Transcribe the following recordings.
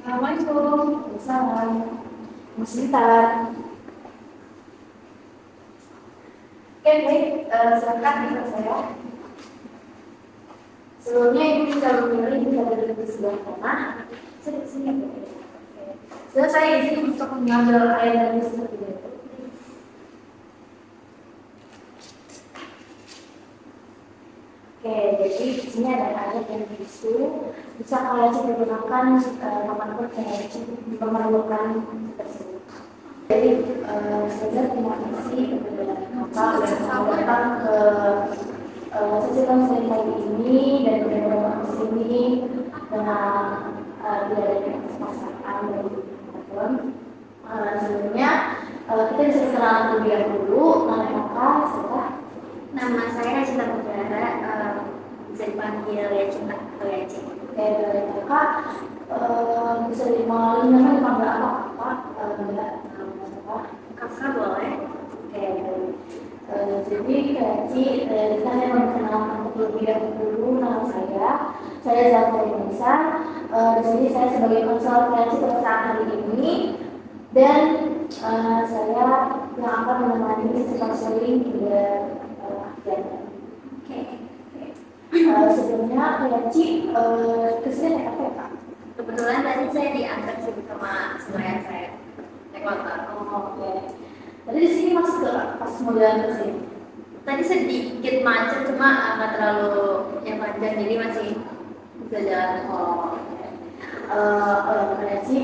Assalamualaikum. Salam. Sebentar. Oke, baik. Silakan bisa saya. Sebelumnya ibu bisa memilih bisa duduk di sebelah kanan. Sini. Sudah saya izin untuk mengambil air dari seperti itu. Oke, jadi di sini ada air dan tisu. Bisa kalian gunakan kapanpun kalian memerlukan tersebut. Jadi saya terima kasih kepada Bapak yang datang ke sesi konseling kali ini dan benar-benar di sini dengan tidak ada kesepakatan dari teman-teman. Sebelumnya kita bisa kenalan terlebih dahulu. Nama Kakak siapa? Nama saya Cinta Putera, bisa dipanggil ya Cinta atau ya Cinta. Oke, dari Kakak bisa dikenalin nama dipanggil apa Kakak? Enggak, nama siapa? Kakak boleh? Oke, jadi Kak Ci, saya mau mengenalkan terlebih dahulu nama saya Zafra Indonesia. Di sini saya sebagai konselor Kak Ci pada saat hari ini dan saya yang akan menemani sesi konseling hingga akhir. Oke. Sebelumnya Kak Ci kesini apa ya Kak? Kebetulan tadi saya diantar sih sama ayah saya naik motor. Oke. Tadi di sini masuk ke pas modelan ke sini. Tadi sedikit macet cuma nggak terlalu yang panjang jadi masih bisa jalan. Berarti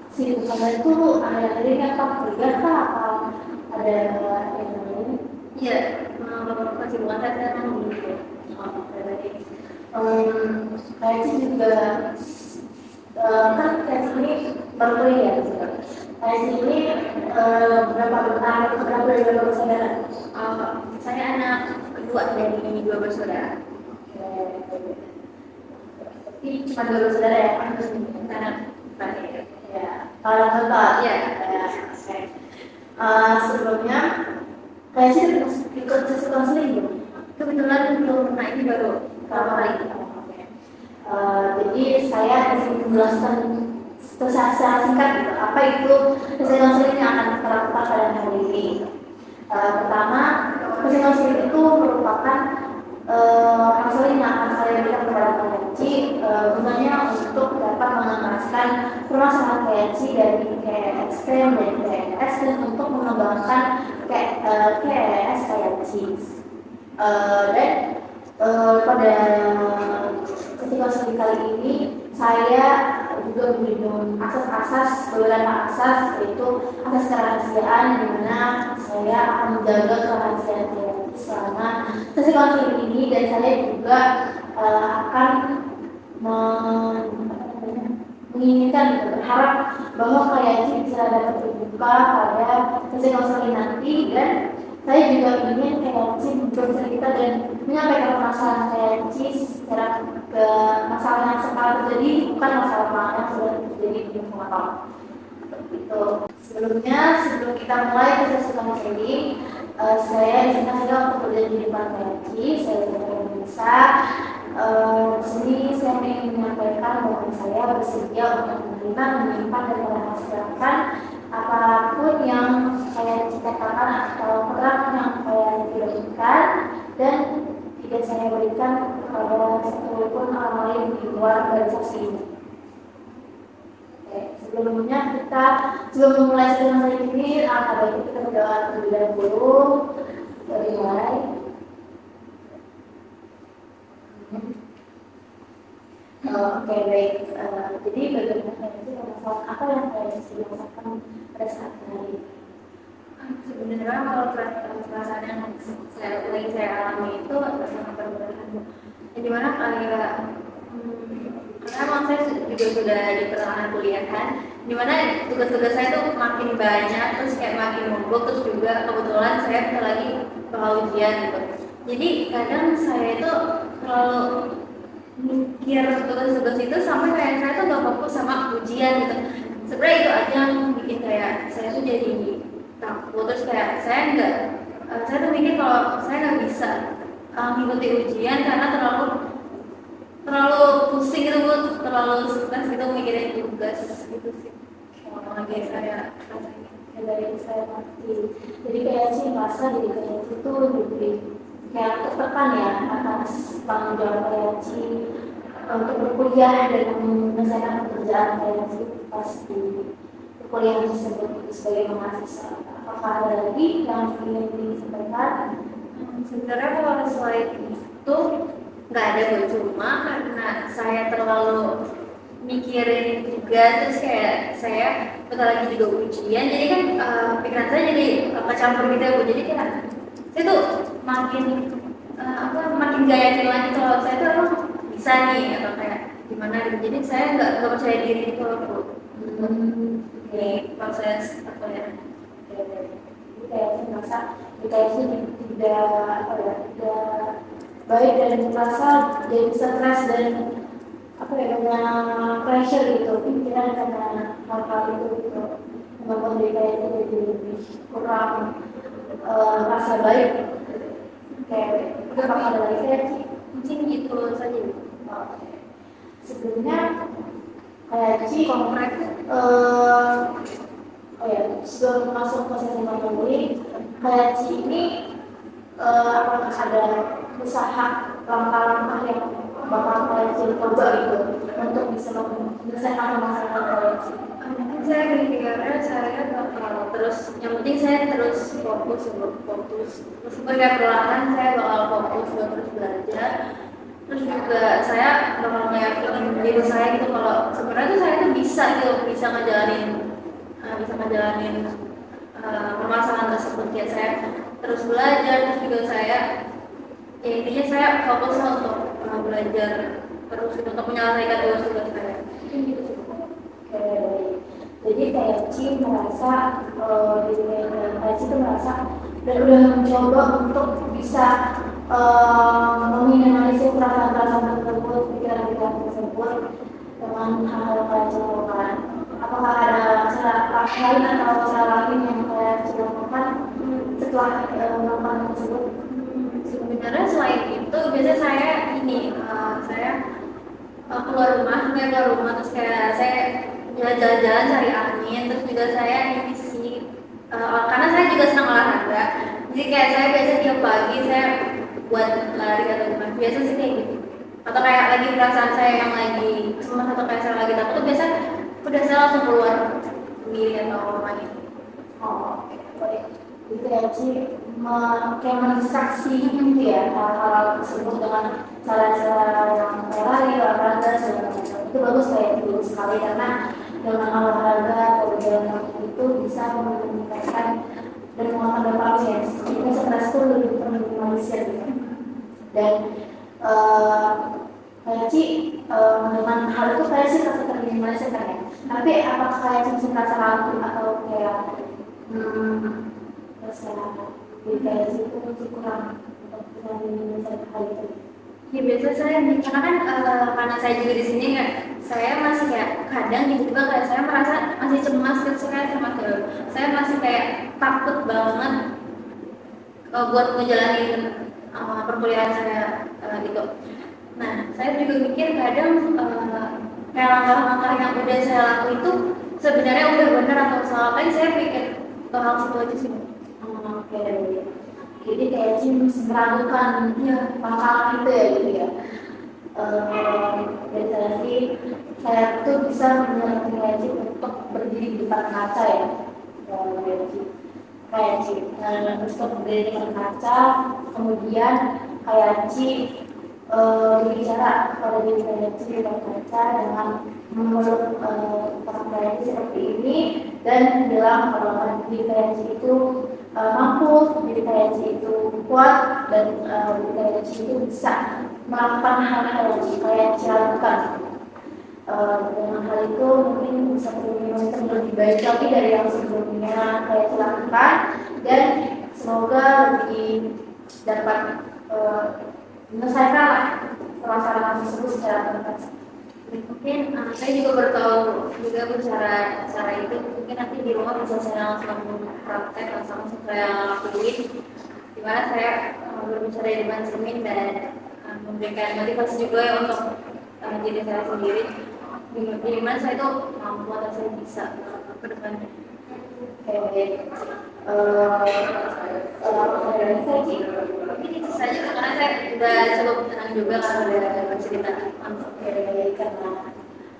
si bukannya itu akhir-akhir ini apa kerja kah apa ada yang lain? Iya, beberapa kesibukan saya sekarang gitu. Kayaknya juga kan kayak ini baru kuliah gitu. Kayak ini berapa bersaudara? Saya anak kedua dari 2 bersaudara. Ini cuma 2 bersaudara ya? Anak terakhir. Ya, kalau kakak Iya. Sebelumnya kayaknya ikut sesi konseling belum? Kebetulan belum pernah, ini baru pertama kali. Jadi saya ingin menjelaskan secara singkat gitu, apa itu sesi konseling yang akan kita lakukan pada hari ini. Pertama, sesi konseling itu merupakan konseling yang akan saya berikan kepada Kayakci, gunanya untuk dapat mengenaskan permasalahan Kayakci dari KS dan KS dan untuk mengembangkan KS Kayakci. Dan pada ketika sesi kali ini saya juga memberikan asas-asas beberapa asas, yaitu asas kerahasiaan di mana saya akan menjaga kerahasiaan selama sesi konseling ini dan saya juga akan menginginkan berharap bahwa Kayakci bisa dapat terbuka pada sesi konseling nanti dan saya juga ingin Kayakci bercerita dan menyampaikan permasalahan Kayakci secara ke masalah yang sekarang terjadi, bukan masalah yang sudah terjadi di lingkungan. Itu sebelum kita mulai ke sesi konseling, saya izinkan saja untuk berdiri di depan Kayakci. Saya bisa di sini saya ingin menyampaikan bahwa saya bersedia untuk menerima, menyimpan dan menghasilkan apapun yang saya citakan atau peran yang saya berikan dan tidak saya berikan kepada satu pun orang lain di luar organisasi ini. Sebelum memulai sesi ini, baiknya kita berdoa terlebih dahulu. Dimulai. Oke, baik. Jadi bagaimana itu masalah apa yang saya rasakan pada saat hari? Sebenarnya kalau perasaan yang saya alami itu sangat berbeda. Dimana kayak karena emang saya juga sudah di pertengahan kuliah kan, dimana tugas-tugas saya tuh makin banyak, terus kayak makin numpuk, terus juga kebetulan saya bentar lagi bakal ujian gitu. Jadi kadang saya itu terlalu mikir tugas-tugas itu sampai kayak saya tuh gak fokus sama ujian gitu. Sebenarnya itu aja yang bikin kayak saya tuh jadi takut, terus kayak saya tuh mikir kalau saya nggak bisa mengikuti ujian karena terlalu terlalu pusing gitu Bu, terlalu stres gitu mikirin tugas gitu sih. Kalau lagi saya rasanya. Ya dari saya ngerti. Jadi kayak sih merasa jadi kayak itu lebih kayak tertekan ya atas tanggung jawab kayak sih untuk berkuliah dan menyelesaikan pekerjaan kayak sih pas di kuliah tersebut sebagai mahasiswa. Apakah ada lagi yang ingin disampaikan? Sebenarnya kalau selain itu nggak ada Bu, cuma karena saya terlalu mikirin tugas terus kayak saya bentar lagi juga ujian, jadi kan pikiran saya jadi kecampur gitu ya Bu. Jadi kayak saya tuh makin makin gak yakin lagi kalau saya tuh emang bisa nih atau kayak gimana gitu. Jadi saya nggak percaya diri gitu loh Bu. Di proses apa ya? Kayak sih merasa kayak sih tidak apa ya tidak baik dan merasa jadi stres dan apa ya banyak pressure gitu pikiran karena hal-hal itu gitu membuat diri kayak itu jadi lebih kurang rasa baik kayak apa ada lagi kayak sih Mungkin gitu saja. sebelumnya kayak sih konkret oh ya sebelum masuk ke sesi materi kayak sih ini apakah ada usaha langkah-langkah yang bakal kayak sih coba gitu untuk bisa menyelesaikan masalah kayak sih. Saya berpikirnya saya bakal terus, yang penting saya terus fokus meskipun kayak perlahan saya bakal fokus buat terus belajar. Terus juga saya bakal meyakinin diri saya gitu kalau sebenarnya tuh saya tuh bisa gitu, bisa ngejalanin permasalahan tersebut. Ya saya terus belajar, terus juga saya ya intinya saya fokus untuk belajar terus gitu, untuk menyelesaikan tugas saya. Gitu sih. Jadi kayak Ci merasa diri kayak Ci itu merasa dan udah mencoba untuk bisa meminimalisir perasaan-perasaan tersebut, pikiran-pikiran tersebut dengan hal-hal kayak Ci lakukan. Apakah ada cara lain atau cara lain yang kayak Ci lakukan setelah melakukan tersebut? Sebenarnya selain itu biasanya saya ini saya keluar rumah terus kayak saya jalan-jalan cari angin, terus juga saya ini sih karena saya juga senang olahraga, jadi kayak saya biasa tiap pagi saya buat lari atau gimana, biasa sih kayak gitu. Atau kayak lagi perasaan saya yang lagi cemas atau kayak saya lagi takut tuh biasa udah saya langsung keluar sendiri atau main. Oh, baik. Itu ya Ci kayak mendistraksi gitu ya hal-hal tersebut dengan cara-cara yang kayak lari, olahraga segala macam. Itu bagus kayak itu sekali karena dengan olahraga atau jalan itu bisa meningkatkan dan menguatkan dopamin ya. Jadi stres itu lebih terminimalisir gitu. Dan kayak Ci dengan hal itu kayak sih rasa terminimalisir kan ya. Tapi apakah kayak Ci bisa merasa ragu atau kayak rasa di kayak Ci itu masih kurang untuk bisa menyelesaikan hal itu? Ya biasa saya karena kan karena saya juga di sini kan saya masih kayak kadang tiba-tiba kayak saya merasa masih cemas gitu, saya masih kayak takut banget buat ngejalanin perkuliahan saya gitu. Nah saya juga mikir kadang kayak langkah-langkah yang udah saya lakuin itu sebenarnya udah benar atau salah, kan saya pikir hal itu aja sih. Oke, jadi kayak Ci meragukan langkah itu ya gitu ya. Dari saya sih saya tuh bisa mengerti kayak Ci untuk berdiri di depan kaca ya. Kayak Ci untuk berdiri di depan kaca, kemudian kayak Ci berbicara pada diri kayak Ci di depan kaca dengan memeluk kayak Ci seperti ini, dan dalam kalau diri kayak Ci itu mampu, diri kayak Ci itu kuat, dan diri kayak Ci itu bisa melakukan hal-hal yang kayak Ci lakukan. Dengan hal itu mungkin bisa lebih baik lagi dari yang sebelumnya kayak Ci lakukan, dan semoga lebih dapat menyelesaikan permasalahan tersebut secara tuntas. Mungkin saya juga baru tahu juga cara itu, mungkin nanti di rumah bisa saya langsung praktek langsung saya lakuin, dimana saya berbicara di depan cermin dan memberikan motivasi juga ya untuk diri saya sendiri gimana saya itu mampu atau saya bisa ke depannya. Oke, dari saya sih, Mungkin itu saja karena saya udah cukup tenang juga kalau udah bercerita. oke, karena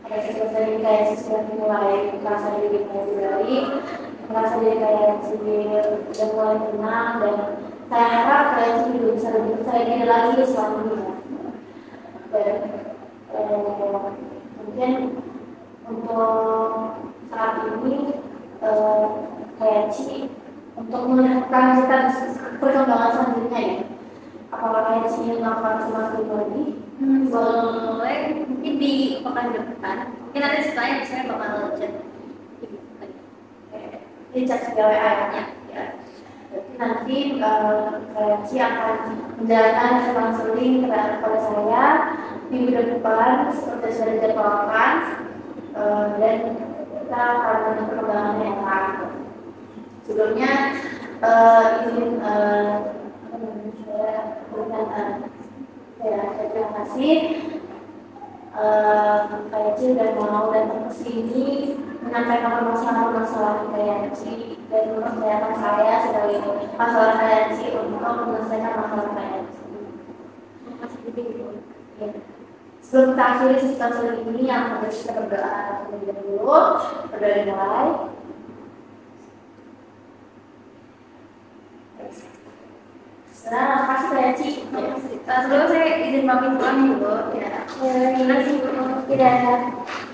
ada sesuatu yang kayak sudah mulai merasa diri baik, merasa diri kayak sudah mulai tenang, dan saya harap kayak juga bisa lebih percaya diri lagi selanjutnya. Dan mungkin untuk saat ini kayak Ci untuk melihat kita perkembangan selanjutnya ya. Apakah kayak Ci ingin melakukan sesuatu lagi? Boleh mungkin di pekan depan. Mungkin nanti setelahnya saya bakal chat Di chat via WA ya. Berarti nanti kayak Ci akan menjalankan konseling kepada saya minggu depan seperti sudah dijadwalkan, dan kita akan melihat perkembangannya yang lain. Sebelumnya izin saya berikan terima kasih kayak Ci udah mau datang ke sini menyampaikan permasalahan kayak Ci dan mempercayakan saya sebagai masalah kayak Ci untuk menyelesaikan masalah kayak Ci. Terima kasih juga. Ya. Sebelum kita akhiri sesi konseling ini, yang harus kita berdoa terlebih dahulu. Berdoa dimulai. Terima kasih kayak Ci. Sebelum saya izin pamit pulang dulu. Ya. Terima kasih. Tidak.